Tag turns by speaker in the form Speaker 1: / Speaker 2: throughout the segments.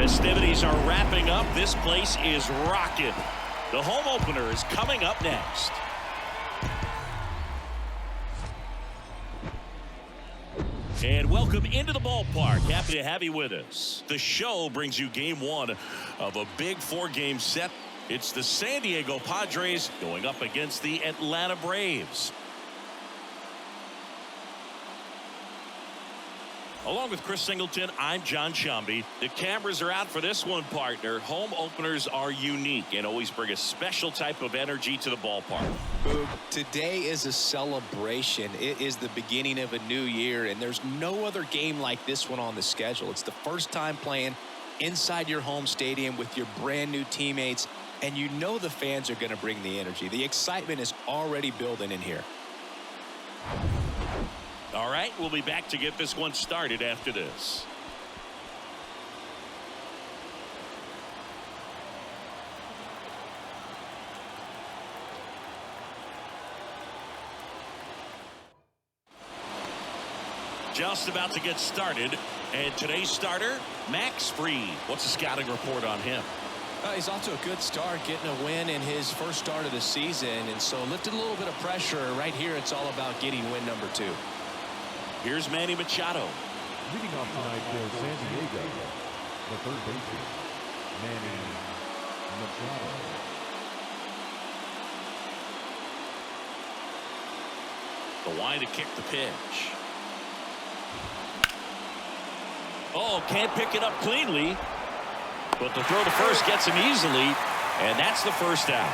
Speaker 1: Festivities are wrapping up. This place is rocking. The home opener is coming up next. And welcome into the ballpark. Happy to have you with us. The show brings you game one of a big four-game set. It's the San Diego Padres going up against the Atlanta Braves. Along with Chris Singleton, I'm John Shambi. The cameras are out for this one, partner. Home openers are unique and always bring a special type of energy to the ballpark.
Speaker 2: Boog, today is a celebration. It is the beginning of a new year, and there's no other game like this one on the schedule. It's the first time playing inside your home stadium with your brand new teammates, and you know the fans are going to bring the energy. The excitement is already building in here.
Speaker 1: All right, we'll be back to get this one started after this. Just about to get started, and today's starter, Max Fried. What's the scouting report on him?
Speaker 2: He's off to a good start, getting a win in his first start of the season, and so lifted a little bit of pressure. Right here, it's all about getting win number 2.
Speaker 1: Here's Manny Machado.
Speaker 3: Leading off tonight for San Diego, the third baseman, Manny Machado.
Speaker 1: The line to kick the pitch. Oh, can't pick it up cleanly. But the throw to first gets him easily. And that's the first out.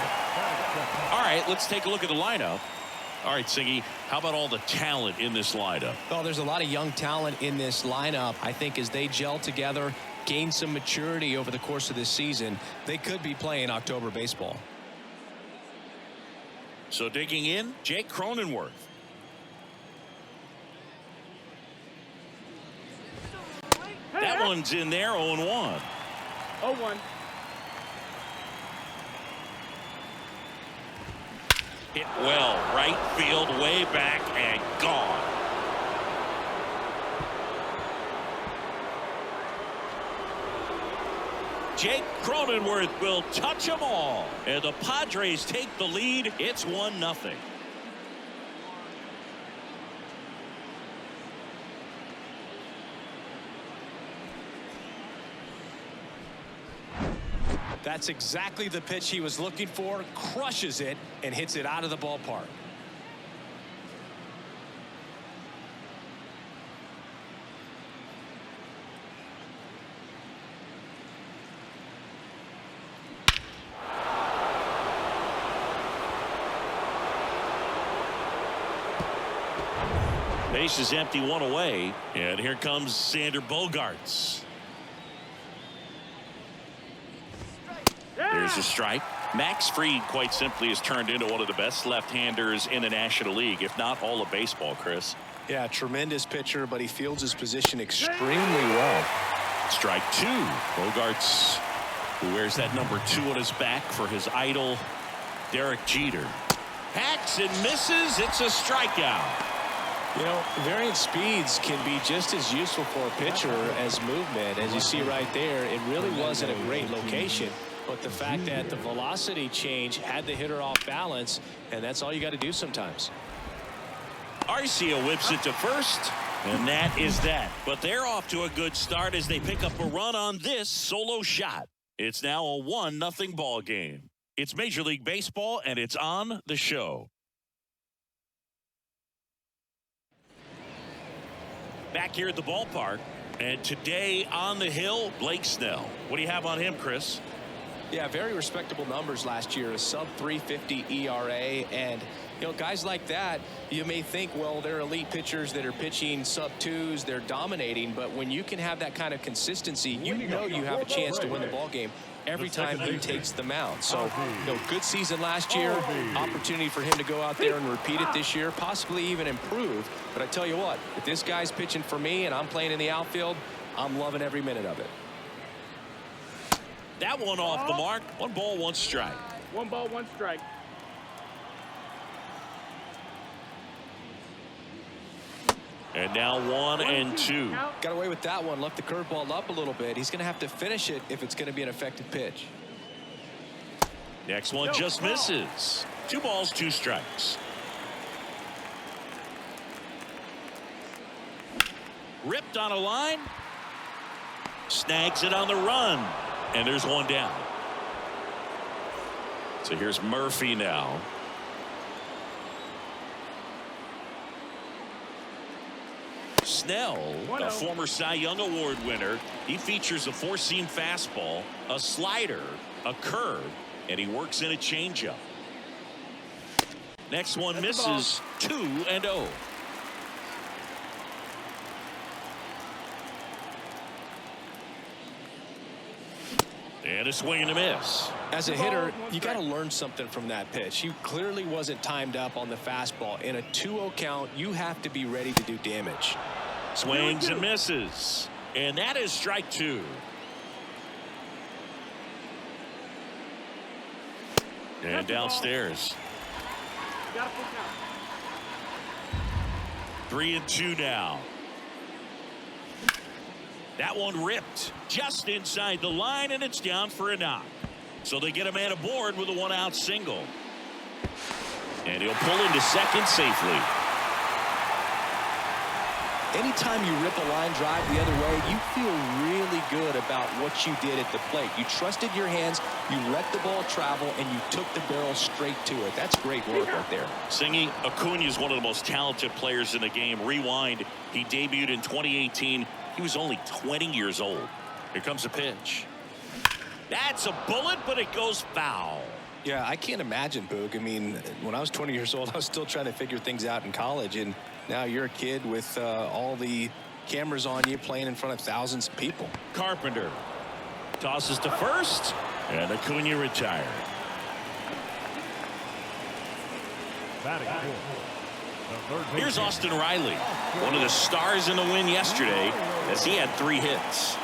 Speaker 1: All right, let's take a look at the lineup. All right, Singy, how about all the talent in this lineup?
Speaker 2: Well, there's a lot of young talent in this lineup. I think as they gel together, gain some maturity over the course of this season, they could be playing October baseball.
Speaker 1: So digging in, Jake Cronenworth. That one's in there, 0-1.
Speaker 4: 0-1.
Speaker 1: Hit well, right field, way back, and gone. Jake Cronenworth will touch them all. And the Padres take the lead. It's 1-0.
Speaker 2: That's exactly the pitch he was looking for. Crushes it and hits it out of the ballpark.
Speaker 1: Base is empty, one away. And here comes Sander Bogaerts. There's a strike. Max Fried, quite simply, has turned into one of the best left-handers in the National League, if not all of baseball, Chris.
Speaker 2: Yeah, tremendous pitcher, but he fields his position extremely well.
Speaker 1: Strike 2. Bogaerts, who wears that number 2 on his back for his idol, Derek Jeter. Hacks and misses. It's a strikeout.
Speaker 2: You know, variant speeds can be just as useful for a pitcher as movement. As you see right there, it really wasn't a great location. But the fact that the velocity change had the hitter off balance, and that's all you got to do sometimes.
Speaker 1: Arcia whips it to first, and that is that. But they're off to a good start as they pick up a run on this solo shot. It's now a 1-0 ball game. It's Major League Baseball, and it's on the show. Back here at the ballpark, and today on the hill, Blake Snell. What do you have on him, Chris?
Speaker 2: Yeah, very respectable numbers last year, a sub-350 ERA, and you know, guys like that, you may think, well, they're elite pitchers that are pitching sub-2s, they're dominating, but when you can have that kind of consistency, you know you have a chance to win the ball game every time he takes the mound. So, you know, good season last year, opportunity for him to go out there and repeat it this year, possibly even improve. But I tell you what, if this guy's pitching for me and I'm playing in the outfield, I'm loving every minute of it.
Speaker 1: That one off the mark. 1 ball, 1 strike.
Speaker 4: 1 ball, 1 strike.
Speaker 1: And now 1-2.
Speaker 2: Got away with that one. Left the curveball up a little bit. He's going to have to finish it if it's going to be an effective pitch.
Speaker 1: Next one just misses. 2 balls, 2 strikes. Ripped on a line. Snags it on the run. And there's 1 down. So here's Murphy now. Snell, a former Cy Young Award winner. He features a 4-seam fastball, a slider, a curve, and he works in a changeup. Next one misses. 2-0. And a swing and a miss.
Speaker 2: As a hitter, you got to learn something from that pitch. He clearly wasn't timed up on the fastball. In a 2-0 count, you have to be ready to do damage.
Speaker 1: Swings and misses. And that is strike 2. And downstairs. 3-2 now. That one ripped just inside the line, and it's down for a knock. So they get a man aboard with a 1-out single. And he'll pull into second safely.
Speaker 2: Anytime you rip a line drive the other way, you feel really good about what you did at the plate. You trusted your hands, you let the ball travel, and you took the barrel straight to it. That's great work right there.
Speaker 1: Singy, Acuna is one of the most talented players in the game. Rewind, he debuted in 2018. He was only 20 years old. Here comes a pitch. That's a bullet, but it goes foul.
Speaker 2: Yeah, I can't imagine, Boog. I mean, when I was 20 years old, I was still trying to figure things out in college, and now you're a kid with all the cameras on you, playing in front of thousands of people.
Speaker 1: Carpenter tosses to first, and Acuna retired.
Speaker 3: Batting fourth.
Speaker 1: Here's Austin Riley, one of the stars in the win yesterday, as he had 3 hits.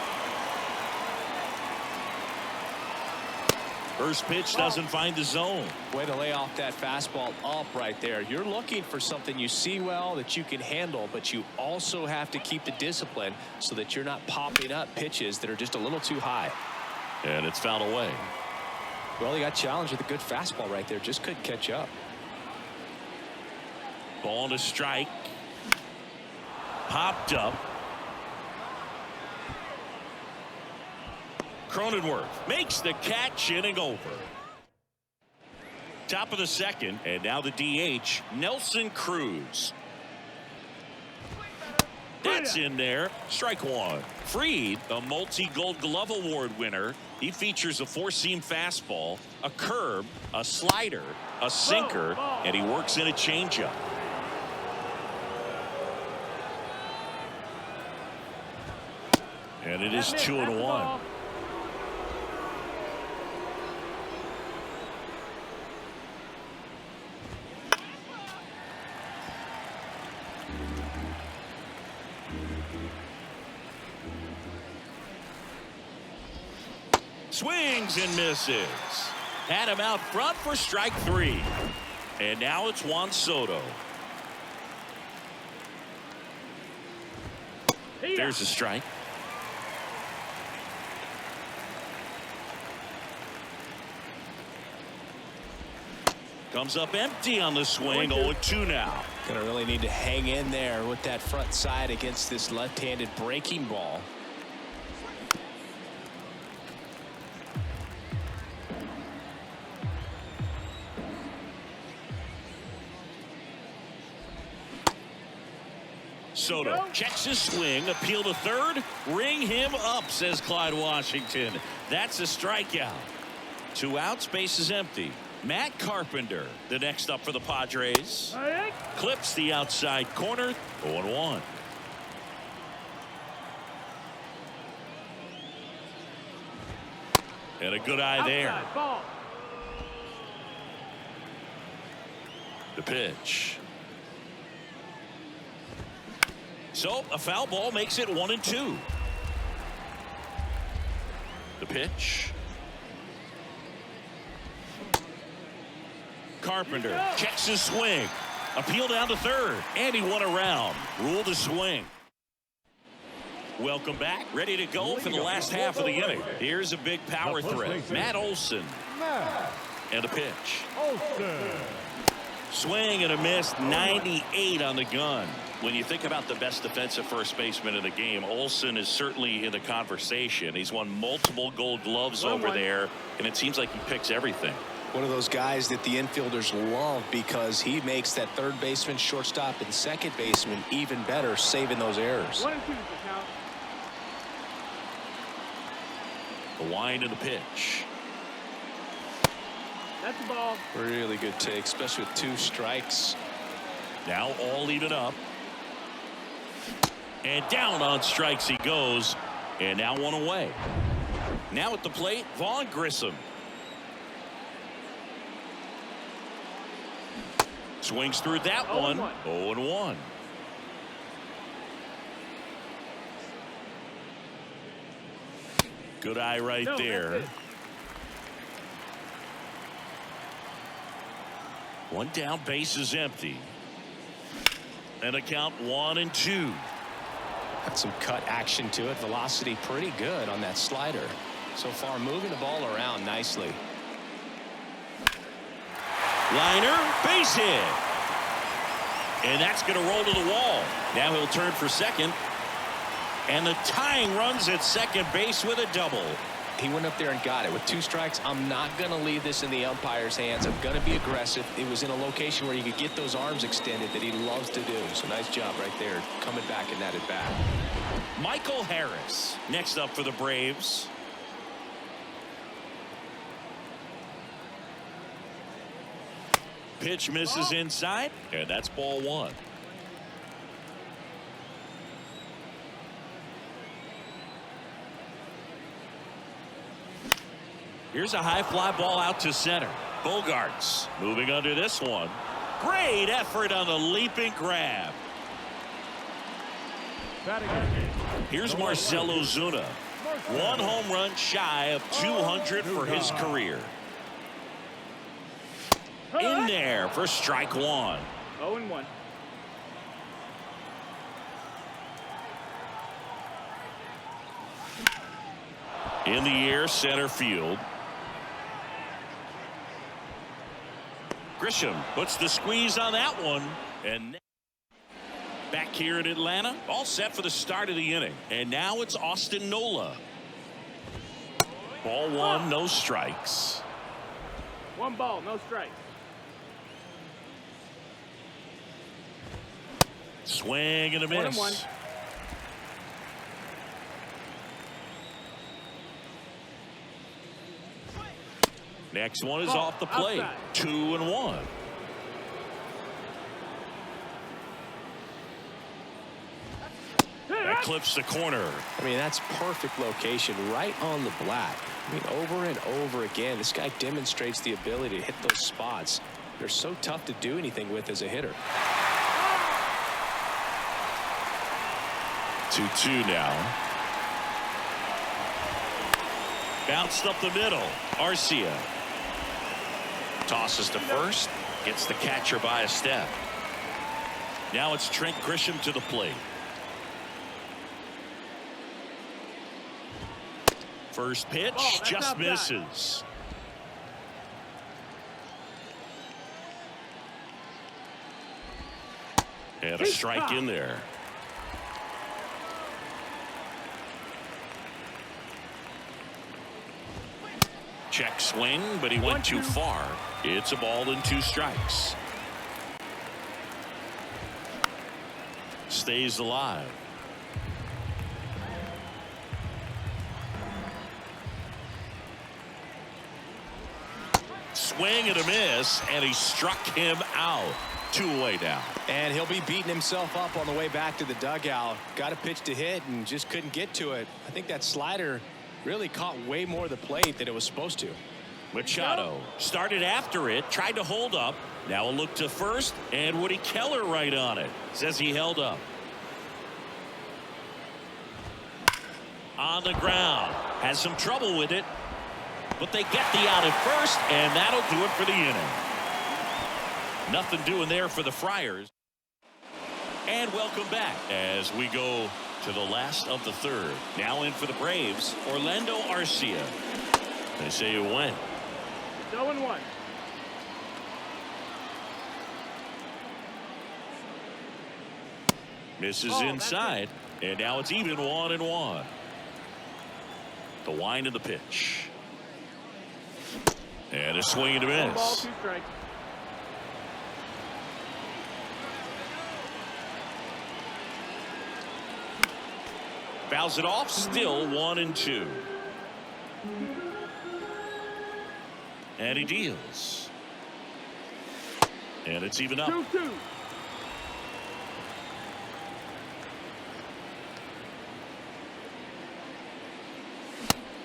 Speaker 1: First pitch doesn't find the zone.
Speaker 2: Way to lay off that fastball up right there. You're looking for something you see well that you can handle, but you also have to keep the discipline so that you're not popping up pitches that are just a little too high.
Speaker 1: And it's fouled away.
Speaker 2: Well, he got challenged with a good fastball right there. Just couldn't catch up.
Speaker 1: Ball and a strike. Popped up. Cronenworth makes the catch, inning over. Top of the second, and now the DH, Nelson Cruz. That's in there. Strike 1. Fried, a multi-Gold Glove Award winner. He features a 4-seam fastball, a curve, a slider, a sinker, and he works in a changeup. And it is 2-1. Swings and misses. Had him out front for strike 3. And now it's Juan Soto. There's a strike. Comes up empty on the swing. 0-2 now.
Speaker 2: Gonna really need to hang in there with that front side against this left-handed breaking ball.
Speaker 1: Soto checks his swing, appeal to third, ring him up, says Clyde Washington. That's a strikeout. 2 outs, base is empty. Matt Carpenter, the next up for the Padres. Clips the outside corner, 0-1. And a good eye there. The pitch. So a foul ball makes it 1-2. The pitch. Carpenter checks his swing. Appeal down to third, and he won around. Rule to swing. Welcome back. Ready to go for the last half of the inning. Here's a big power threat. Matt Olson. And a pitch. Swing and a miss. 98 on the gun. When you think about the best defensive first baseman in the game, Olson is certainly in the conversation. He's won multiple Gold Gloves over there, and it seems like he picks everything.
Speaker 2: One of those guys that the infielders love because he makes that third baseman, shortstop, and second baseman even better, saving those errors.
Speaker 4: 1 and 2 is the count.
Speaker 1: The wind and the pitch.
Speaker 4: That's the ball.
Speaker 2: Really good take, especially with 2 strikes.
Speaker 1: Now all even up. And down on strikes he goes. And now 1 away. Now at the plate, Vaughn Grissom. Swings through that one. 0-1. Good eye right there. One down, base is empty. And a count 1 and 2.
Speaker 2: Got some cut action to it. Velocity pretty good on that slider. So far moving the ball around nicely.
Speaker 1: Liner, base hit. And that's going to roll to the wall. Now he'll turn for second. And the tying runs at second base with a double.
Speaker 2: He went up there and got it. With 2 strikes, I'm not going to leave this in the umpire's hands. I'm going to be aggressive. It was in a location where you could get those arms extended that he loves to do. So nice job right there, coming back in that at bat.
Speaker 1: Michael Harris next up for the Braves. Pitch misses inside, and that's ball 1. Here's a high fly ball out to center. Bogarts moving under this one. Great effort on the leaping grab. Here's Marcell Ozuna. 1 home run shy of 200 for his career. In there for strike 1.
Speaker 4: 0-1.
Speaker 1: In the air, center field. Grisham puts the squeeze on that one. And back here in Atlanta, all set for the start of the inning. And now it's Austin Nola. Ball 1, no strikes.
Speaker 4: 1 ball, no strikes.
Speaker 1: Swing and a miss.
Speaker 4: 1-1.
Speaker 1: Next one is off the plate.
Speaker 4: Outside.
Speaker 1: 2-1. That clips the corner.
Speaker 2: I mean, that's perfect location right on the black. I mean, over and over again, this guy demonstrates the ability to hit those spots. They're so tough to do anything with as a hitter.
Speaker 1: 2-2 now. Bounced up the middle. Arcia tosses to first, gets the catcher by a step. Now it's Trent Grisham to the plate. First pitch just misses. And a strike in there. Check swing, but he went too far. It's a ball and 2 strikes. Stays alive. Swing and a miss, and he struck him out. 2 away now.
Speaker 2: And he'll be beating himself up on the way back to the dugout. Got a pitch to hit and just couldn't get to it. I think that slider really caught way more of the plate than it was supposed to.
Speaker 1: Machado started after it, tried to hold up. Now a look to first, and Woody Keller right on it. Says he held up. On the ground. Has some trouble with it. But they get the out at first, and that'll do it for the inning. Nothing doing there for the Friars. And welcome back as we go to the last of the third. Now in for the Braves, Orlando Arcia. They say it went.
Speaker 4: 0-1.
Speaker 1: Misses inside, and now it's even 1-1. The wind of the pitch. And a swing and a
Speaker 4: One ball,
Speaker 1: miss.
Speaker 4: 2 strikes.
Speaker 1: Fouls it off, still 1-2. And he deals. And it's even up.
Speaker 4: 2-2.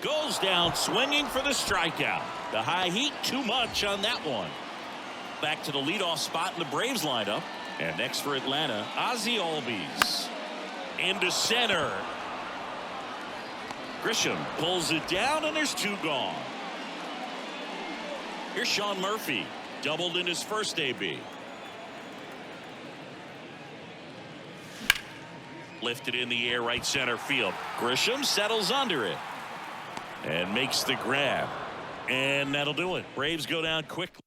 Speaker 1: Goes down swinging for the strikeout. The high heat, too much on that one. Back to the leadoff spot in the Braves lineup. And next for Atlanta, Ozzie Albies. Into center. Grisham pulls it down, and there's 2 gone. Here's Sean Murphy. Doubled in his first AB. Lifted in the air, right center field. Grisham settles under it and makes the grab. And that'll do it. Braves go down quickly.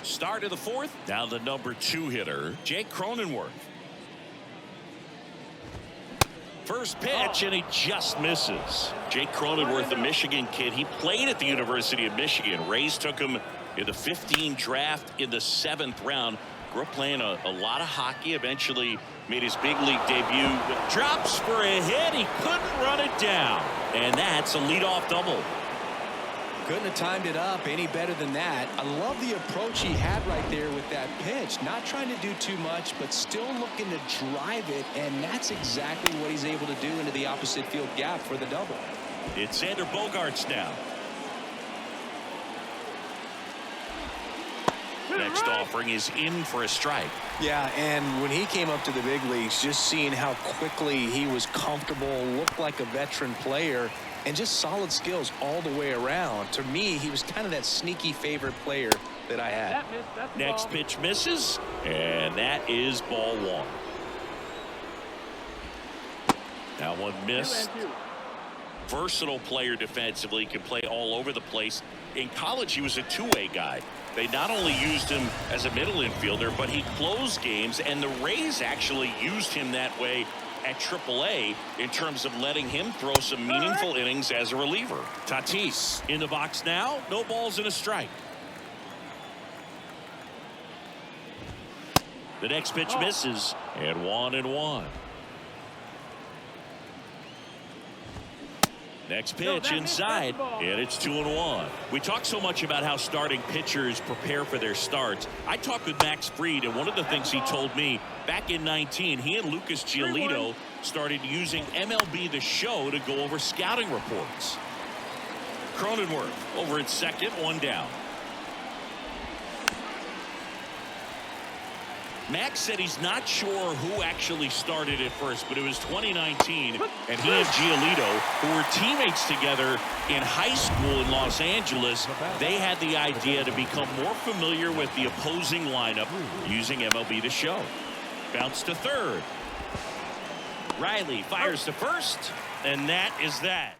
Speaker 1: Start of the fourth. Now the number 2 hitter, Jake Cronenworth. First pitch, and he just misses. Jake Cronenworth, the Michigan kid. He played at the University of Michigan. Rays took him in the 15 draft in the 7th round. Grew up playing a lot of hockey. Eventually made his big league debut. Drops for a hit. He couldn't run it down. And that's a leadoff double.
Speaker 2: Couldn't have timed it up any better than that. I love the approach he had right there with that pitch. Not trying to do too much, but still looking to drive it, and that's exactly what he's able to do into the opposite field gap for the double.
Speaker 1: It's Xander Bogaerts now. Next offering is in for a strike.
Speaker 2: Yeah, and when he came up to the big leagues, just seeing how quickly he was comfortable, looked like a veteran player, and just solid skills all the way around. To me, he was kind of that sneaky favorite player that I had.
Speaker 4: That missed. That's the
Speaker 1: Next
Speaker 4: ball.
Speaker 1: pitch misses, and that is ball 1. That one missed.
Speaker 4: 2-2.
Speaker 1: Versatile player defensively, can play all over the place. In college, he was a two-way guy. They not only used him as a middle infielder, but he closed games, and the Rays actually used him that way at AAA in terms of letting him throw some meaningful innings as a reliever. Tatis in the box now. No balls and a strike. The next pitch misses, and 1-1. Next pitch inside, and it's 2-1. We talk so much about how starting pitchers prepare for their starts. I talked with Max Fried, and one of the things he told me back in 19, he and Lucas Giolito started using MLB The Show to go over scouting reports. Cronenworth over at second, 1 down. Max said he's not sure who actually started at first, but it was 2019, and he and Giolito, who were teammates together in high school in Los Angeles, they had the idea to become more familiar with the opposing lineup using MLB The Show. Bounce to third. Riley fires to first, and that is that.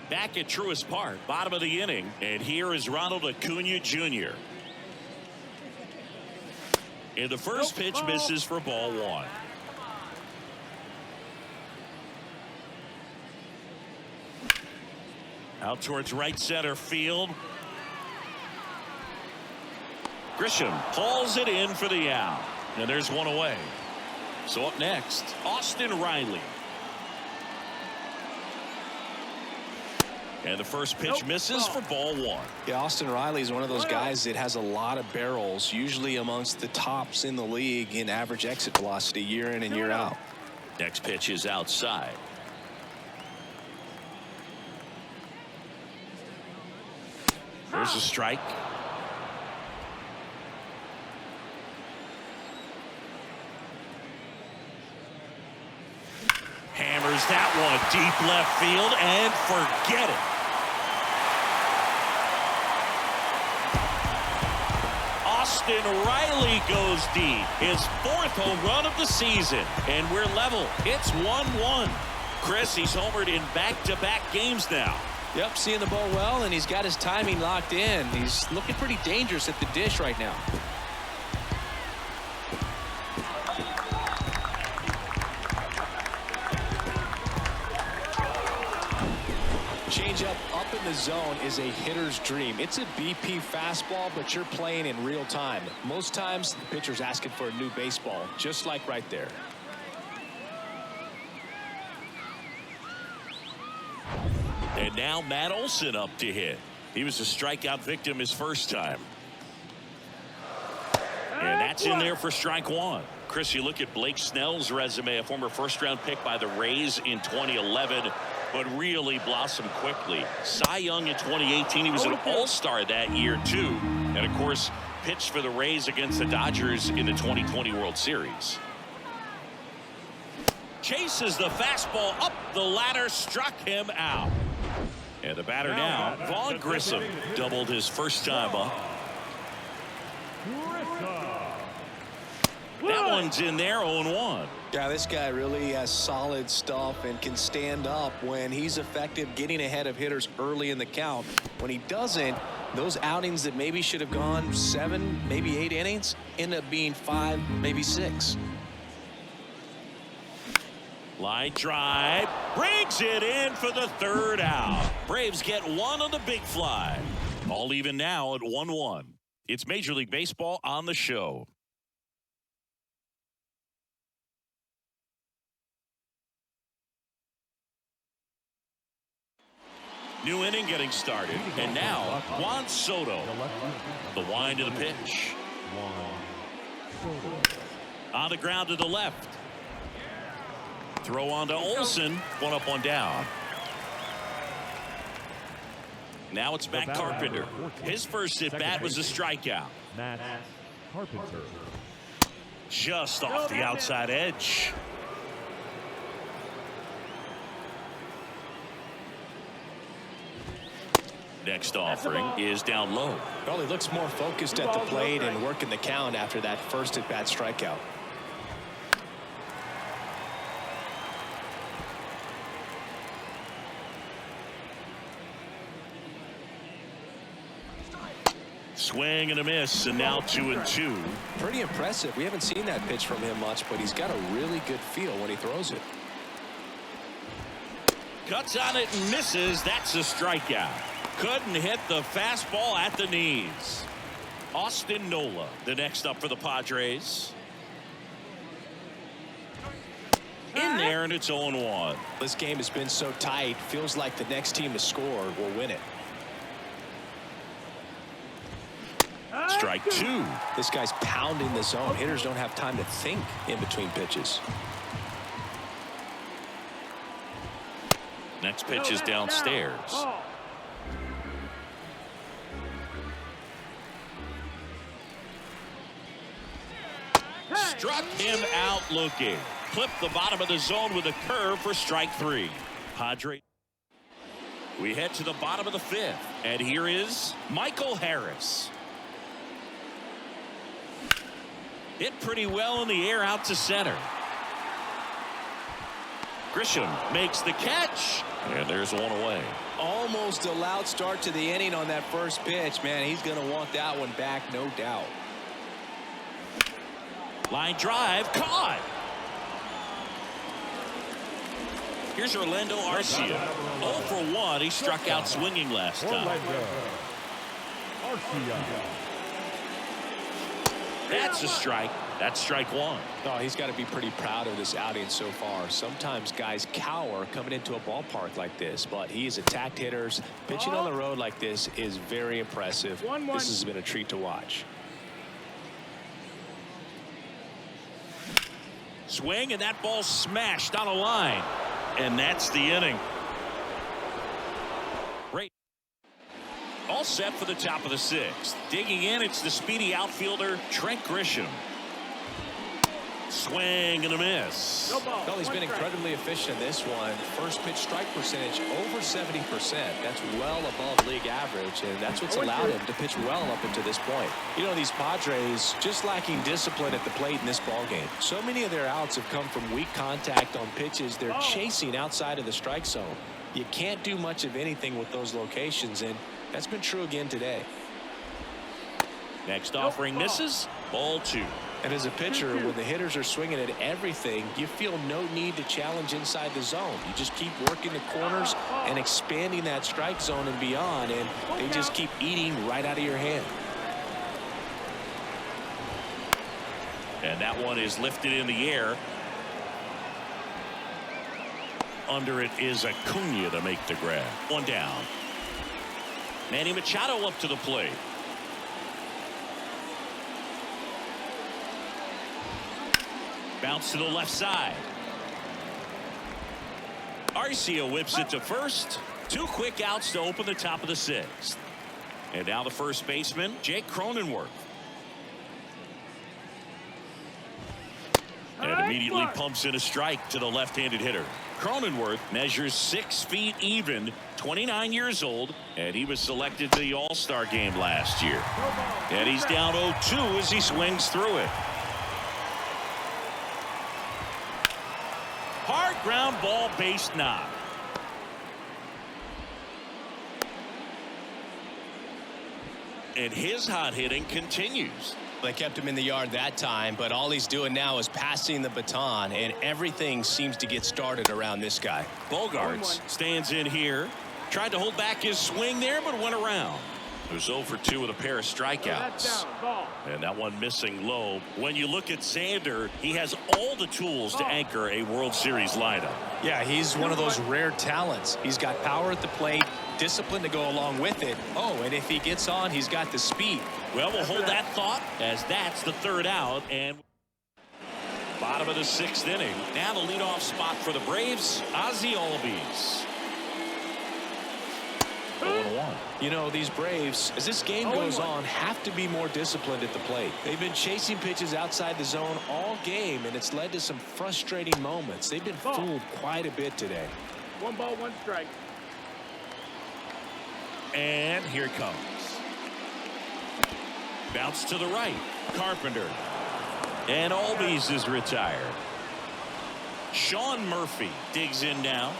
Speaker 1: Back at Truist Park, bottom of the inning, and here is Ronald Acuna Jr. And the first pitch misses for ball 1. Out towards right center field. Grisham hauls it in for the out. And there's one away. So up next, Austin Riley. And the first pitch misses for ball 1.
Speaker 2: Yeah, Austin Riley is one of those guys that has a lot of barrels, usually amongst the tops in the league in average exit velocity year in and year out.
Speaker 1: Next pitch is outside. There's a strike. Hammers that one deep left field and forget it. Austin Riley goes deep. His 4th home run of the season. And we're level. It's 1-1. Chris, he's homered in back-to-back games now.
Speaker 2: Yep, seeing the ball well, and he's got his timing locked in. He's looking pretty dangerous at the dish right now. Changeup up in the zone is a hitter's dream. It's a BP fastball, but you're playing in real time. Most times, the pitcher's asking for a new baseball, just like right there.
Speaker 1: And now Matt Olson up to hit. He was a strikeout victim his first time. And that's in there for strike 1. Chris, you look at Blake Snell's resume, a former first-round pick by the Rays in 2011, but really blossomed quickly. Cy Young in 2018. He was an all-star that year, too. And, of course, pitched for the Rays against the Dodgers in the 2020 World Series. Chases the fastball up the ladder, struck him out. And the batter now, Vaughn Grissom, doubled his first time up. That one's in there, 0-1.
Speaker 2: Yeah, this guy really has solid stuff and can stand up when he's effective getting ahead of hitters early in the count. When he doesn't, those outings that maybe should have gone 7, maybe 8 innings end up being 5, maybe 6.
Speaker 1: Line drive, brings it in for the 3rd out. Braves get 1 on the big fly. All even now at 1-1. It's Major League Baseball on the show. New inning getting started. And now, Juan Soto. The wind of the pitch. On the ground to the left. Throw on to Olson. 1 up, 1 down. Now it's Matt Carpenter. His first at bat was a strikeout.
Speaker 3: Matt Carpenter.
Speaker 1: Just off the outside edge. Next offering is down low.
Speaker 2: Well, he looks more focused at the plate and working the count after that first at bat strikeout.
Speaker 1: Swing and a miss, and now 2-2.
Speaker 2: Pretty impressive. We haven't seen that pitch from him much, but he's got a really good feel when he throws it.
Speaker 1: Cuts on it and misses. That's a strikeout. Couldn't hit the fastball at the knees. Austin Nola, the next up for the Padres. In there, and it's 0-1.
Speaker 2: This game has been so tight. Feels like the next team to score will win it.
Speaker 1: Strike 2.
Speaker 2: This guy's pounding the zone. Hitters don't have time to think in between pitches.
Speaker 1: Next pitch is downstairs. Struck him out looking. Clipped the bottom of the zone with a curve for strike 3. Padres. We head to the bottom of the 5th. And here is Michael Harris. Hit pretty well in the air out to center. Grisham makes the catch. And there's 1 away.
Speaker 2: Almost a loud start to the inning on that first pitch. Man, he's going to want that one back, no doubt.
Speaker 1: Line drive, caught. Here's Orlando Arcia. 0 for 1. He struck out swinging last time. That's a strike. That's strike 1.
Speaker 2: Oh, he's got to be pretty proud of this outing so far. Sometimes guys cower coming into a ballpark like this, but he's attacked hitters. Pitching on the road like this is very impressive. This has been a treat to watch.
Speaker 1: Swing, and that ball smashed on a line. And that's the inning. Great. All set for the top of the 6th. Digging in, it's the speedy outfielder, Trent Grisham. Swing and a miss.
Speaker 4: No ball.
Speaker 2: Well, he's
Speaker 4: One
Speaker 2: been
Speaker 4: strike.
Speaker 2: incredibly efficient in this one. First pitch strike percentage over 70%. That's well above league average, and that's what's allowed him to pitch well up until this point. You know, these Padres just lacking discipline at the plate in this ballgame. So many of their outs have come from weak contact on pitches they're chasing outside of the strike zone. You can't do much of anything with those locations, and that's been true again today.
Speaker 1: Next offering misses. Ball 2.
Speaker 2: And as a pitcher, when the hitters are swinging at everything, you feel no need to challenge inside the zone. You just keep working the corners and expanding that strike zone and beyond, and they just keep eating right out of your hand.
Speaker 1: And that one is lifted in the air. Under it is Acuna to make the grab. One down. Manny Machado up to the plate. Bounce to the left side. Arcia whips it to first. 2 quick outs to open the top of the 6th. And now the first baseman, Jake Cronenworth. And immediately pumps in a strike to the left-handed hitter. Cronenworth measures 6 feet even, 29 years old, and he was selected to the All-Star game last year. And he's down 0-2 as he swings through it. Hard ground ball, base knock. And his hot hitting continues.
Speaker 2: They kept him in the yard that time, but all he's doing now is passing the baton, and everything seems to get started around this guy.
Speaker 1: Bogarts stands in here. Tried to hold back his swing there, but went around. It was 0 for 2 with a pair of strikeouts. And that one missing low. When you look at Xander, he has all the tools to anchor a World Series lineup.
Speaker 2: Yeah, he's one of those rare talents. He's got power at the plate, discipline to go along with it. Oh, and if he gets on, he's got the speed.
Speaker 1: Well, we'll hold that thought as that's the 3rd out. And bottom of the 6th inning. Now the leadoff spot for the Braves, Ozzie Albies. 0-1.
Speaker 2: You know, these Braves, as this game goes on, have to be more disciplined at the plate. They've been chasing pitches outside the zone all game, and it's led to some frustrating moments. They've been fooled quite a bit today.
Speaker 4: 1 ball, 1 strike.
Speaker 1: And here it comes. Bounce to the right. Carpenter. And Albies is retired. Sean Murphy digs in now.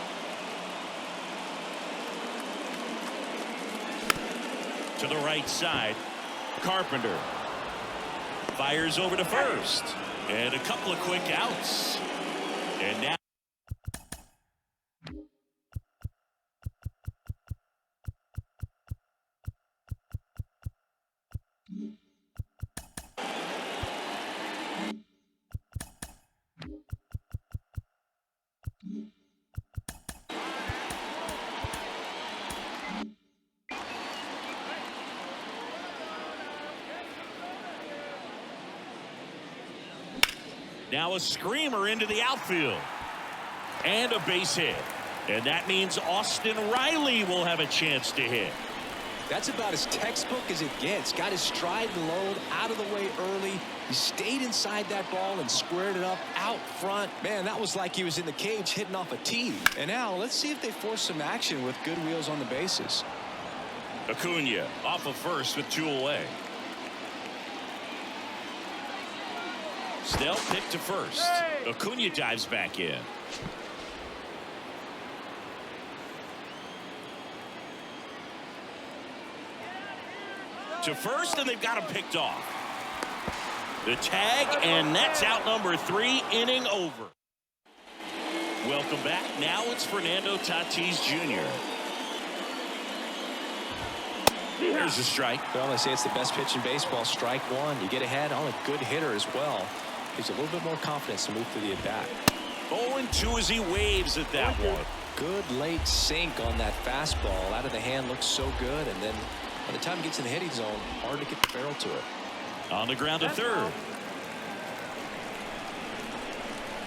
Speaker 1: To the right side. Carpenter fires over to first. And a couple of quick outs. And now a screamer into the outfield. And a base hit. And that means Austin Riley will have a chance to hit.
Speaker 2: That's about as textbook as it gets. Got his stride and load out of the way early. He stayed inside that ball and squared it up out front. Man, that was like he was in the cage hitting off a tee. And now let's see if they force some action with good wheels on the bases.
Speaker 1: Acuna off of first with 2 away. Snell picked to first. Acuna dives back in. To first, and they've got him picked off. The tag, and that's out number 3, inning over. Welcome back. Now it's Fernando Tatis Jr. There's a strike.
Speaker 2: Well, they say it's the best pitch in baseball. Strike 1. You get ahead on a good hitter as well. Gives you a little bit more confidence to move through the at-bat.
Speaker 1: 0-2 as he waves at that one.
Speaker 2: Good late sink on that fastball. Out of the hand, looks so good, and then by the time it gets in the hitting zone, hard to get the barrel to it.
Speaker 1: On the ground to third.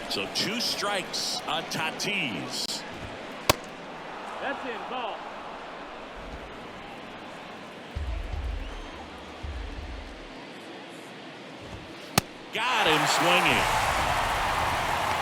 Speaker 1: So 2 strikes on Tatis.
Speaker 4: That's in, ball.
Speaker 1: Got him swinging.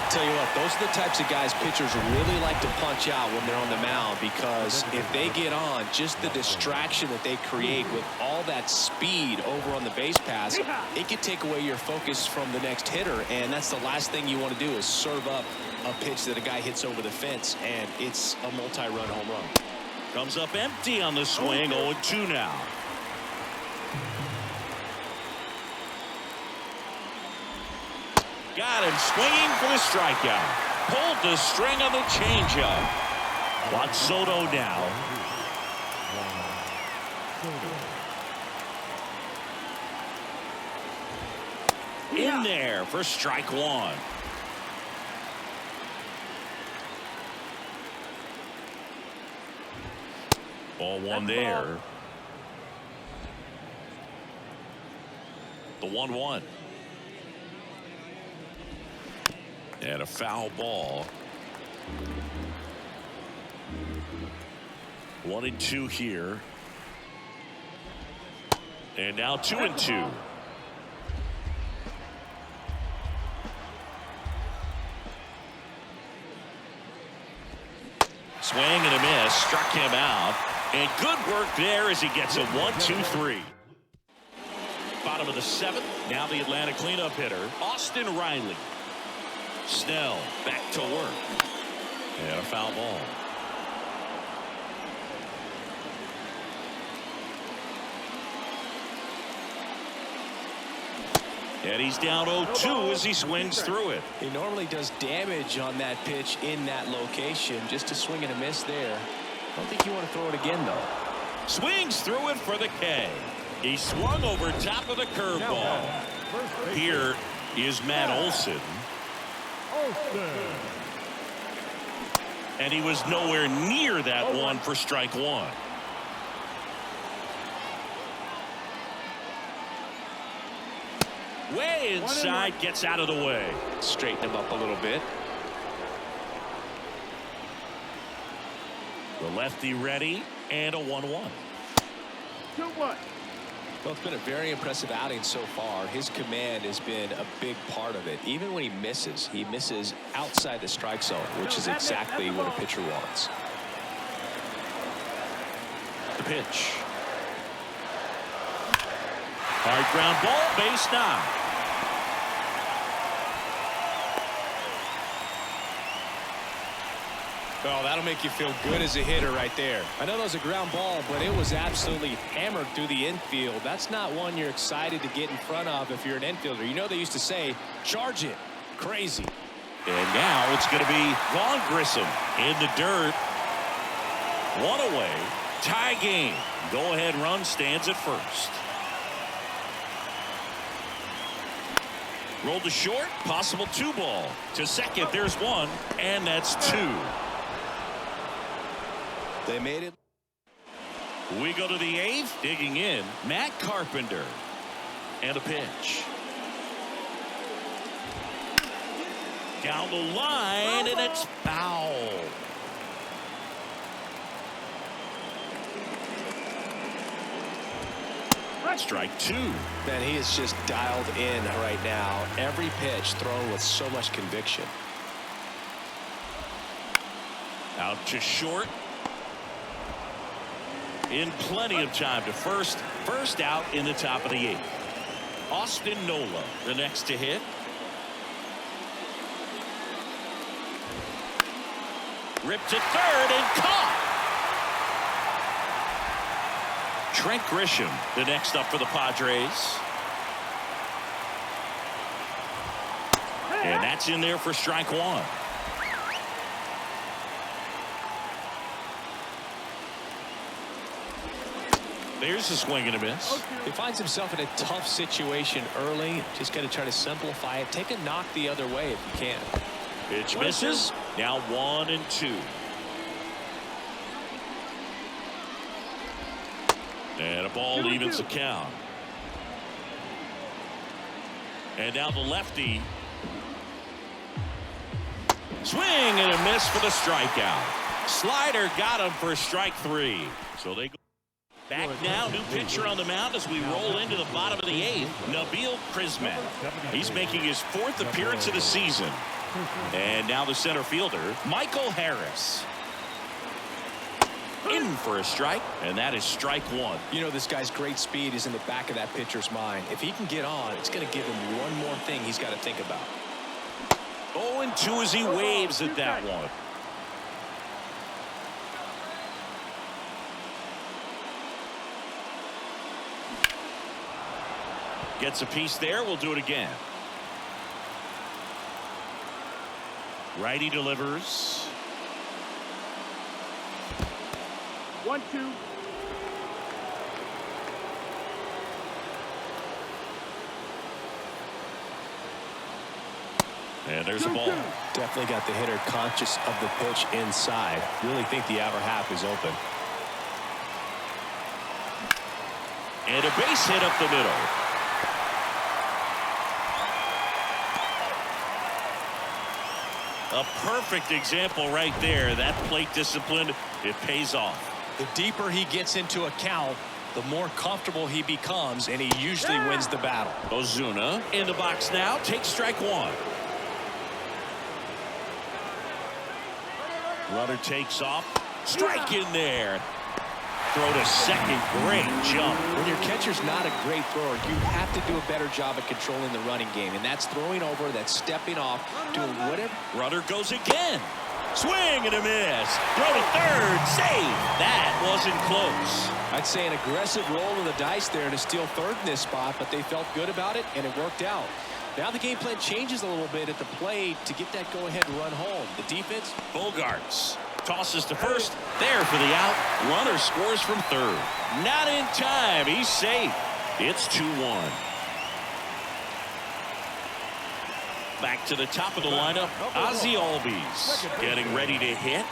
Speaker 2: Tell you what, those are the types of guys pitchers really like to punch out when they're on the mound, because if they get on, just the distraction that they create with all that speed over on the base pass, it can take away your focus from the next hitter, and that's the last thing you want to do is serve up a pitch that a guy hits over the fence, and it's a multi-run home run.
Speaker 1: Comes up empty on the swing. 0-2 now. Got him swinging for the strikeout. Pulled the string on the changeup. Juan Soto now. In there for strike one. Ball one there. The 1-1. And a foul ball. 1-2 here. And now 2-2. Swing and a miss. Struck him out. And good work there as he gets a 1-2-3. Bottom of the 7th. Now the Atlanta cleanup hitter, Austin Riley. Snell back to work. And a foul ball. And he's down 0-2 as he swings through it.
Speaker 2: He normally does damage on that pitch in that location. Just a swing and a miss there. I don't think you want to throw it again, though.
Speaker 1: Swings through it for the K. He swung over top of the curveball. Here is Matt Olson. And he was nowhere near that one for strike one. Way inside, gets out of the way.
Speaker 2: Straighten him up a little bit.
Speaker 1: The lefty ready, and a 1-1.
Speaker 4: 2-1.
Speaker 2: Well, it's been a very impressive outing so far. His command has been a big part of it. Even when he misses outside the strike zone, which is exactly what a pitcher wants.
Speaker 1: The pitch. Hard ground ball, base knock.
Speaker 2: Oh, that'll make you feel good as a hitter right there. I know that was a ground ball, but it was absolutely hammered through the infield. That's not one you're excited to get in front of if you're an infielder. You know they used to say, charge it. Crazy.
Speaker 1: And now it's going to be Vaughn Grissom in the dirt. One away. Tie game. Go-ahead run stands at first. Rolled to short. Possible 2-ball. To second, there's one. And that's 2.
Speaker 2: They made it.
Speaker 1: We go to the 8th. Digging in, Matt Carpenter. And a pitch. Down the line, and it's foul. Strike 2.
Speaker 2: Man, he is just dialed in right now. Every pitch thrown with so much conviction.
Speaker 1: Out to short. In plenty of time to first. First out in the top of the 8th. Austin Nola, the next to hit. Ripped to third and caught. Trent Grisham, the next up for the Padres. And that's in there for strike 1. There's a swing and a miss.
Speaker 2: He finds himself in a tough situation early. Just got to try to simplify it. Take a knock the other way if you can.
Speaker 1: Pitch misses. Now 1-2. And a ball evens the count. And now the lefty. Swing and a miss for the strikeout. Slider got him for strike 3. So they go back now. New pitcher on the mound as we roll into the bottom of the 8th. Nabil Prisman. He's making his 4th appearance of the season. And now the center fielder, Michael Harris. In for a strike, and that is strike one.
Speaker 2: You know, this guy's great speed is in the back of that pitcher's mind. If he can get on, it's going to give him one more thing he's got to think about.
Speaker 1: 0-2 as he waves at that one. Gets a piece there. We'll do it again. Righty delivers.
Speaker 4: 1-2.
Speaker 1: And there's a ball.
Speaker 2: Definitely got the hitter conscious of the pitch inside. Really think the outer half is open.
Speaker 1: And a base hit up the middle. A perfect example right there. That plate discipline, it pays off.
Speaker 2: The deeper he gets into a count, the more comfortable he becomes, and he usually wins the battle.
Speaker 1: Ozuna in the box now. Takes strike one. Runner takes off. Strike in there. Throw to second. Great jump.
Speaker 2: When your catcher's not a great thrower, you have to do a better job at controlling the running game, and that's throwing over, that's stepping off, doing whatever.
Speaker 1: Runner goes again. Swing and a miss. Throw to third. Save. That wasn't close.
Speaker 2: I'd say an aggressive roll of the dice there to steal third in this spot, but they felt good about it, and it worked out. Now the game plan changes a little bit at the plate to get that go-ahead run home. The defense.
Speaker 1: Bogarts tosses to first. There for the out. Runner scores from third. Not in time. He's safe. It's 2-1. Back to the top of the lineup. Ozzy Albies getting ready to hit.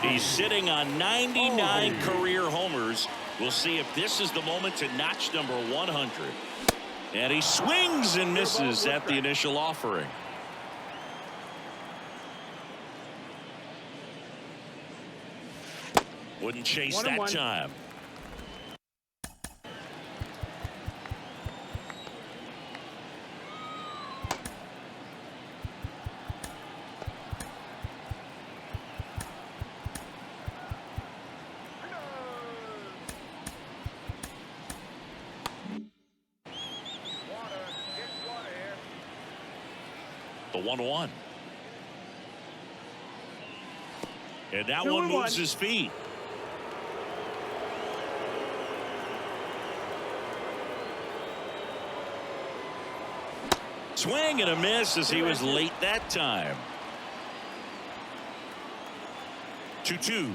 Speaker 1: He's sitting on 99 career homers. We'll see if this is the moment to notch number 100. And he swings and misses at the initial offering. Wouldn't chase that time. The 1-1. And that one moves his feet. Swing and a miss as he was late that time. 2-2.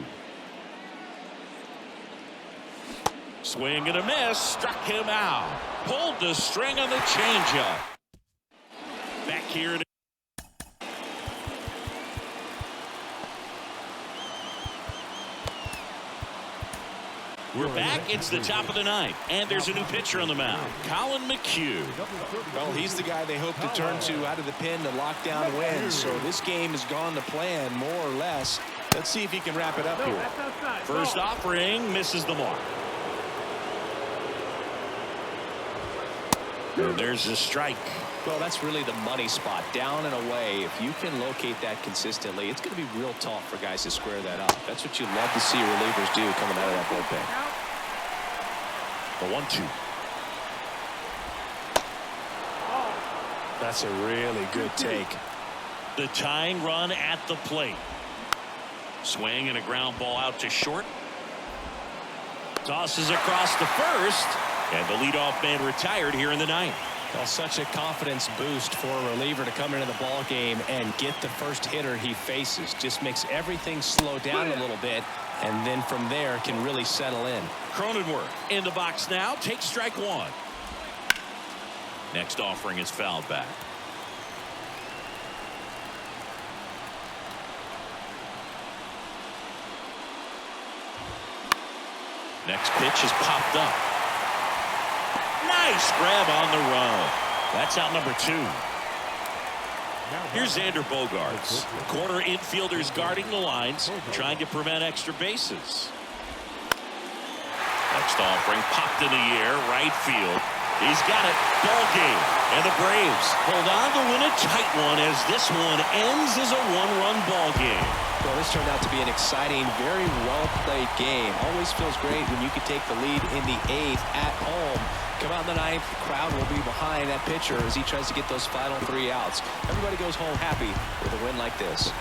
Speaker 1: Swing and a miss. Struck him out. Pulled the string on the changeup. Back here. We're back. It's the top of the ninth, and there's a new pitcher on the mound, Colin McHugh.
Speaker 2: Well, he's the guy they hope to turn to out of the pen to lock down wins. So this game has gone to plan more or less. Let's see if he can wrap it up here.
Speaker 1: First offering misses the mark. And there's a strike.
Speaker 2: Well, that's really the money spot, down and away. If you can locate that consistently, it's going to be real tough for guys to square that up. That's what you love to see relievers do coming out of that bullpen.
Speaker 1: The 1-2.
Speaker 2: That's a really good take.
Speaker 1: The tying run at the plate. Swing and a ground ball out to short. Tosses across to first, and the leadoff man retired here in the ninth.
Speaker 2: Well, such a confidence boost for a reliever to come into the ball game and get the first hitter he faces. Just makes everything slow down a little bit, and then from there can really settle in.
Speaker 1: Cronenworth in the box now. Takes strike one. Next offering is fouled back. Next pitch is popped up. Nice grab on the run. That's out number 2. Here's Xander Bogaerts. Corner infielders guarding the lines, trying to prevent extra bases. Next offering popped in the air, right field. He's got it. Ball game. And the Braves hold on to win a tight one as this one ends as a one-run ball game.
Speaker 2: Well, this turned out to be an exciting, very well-played game. Always feels great when you can take the lead in the 8th at home. Come out in the 9th, the crowd will be behind that pitcher as he tries to get those final 3 outs. Everybody goes home happy with a win like this.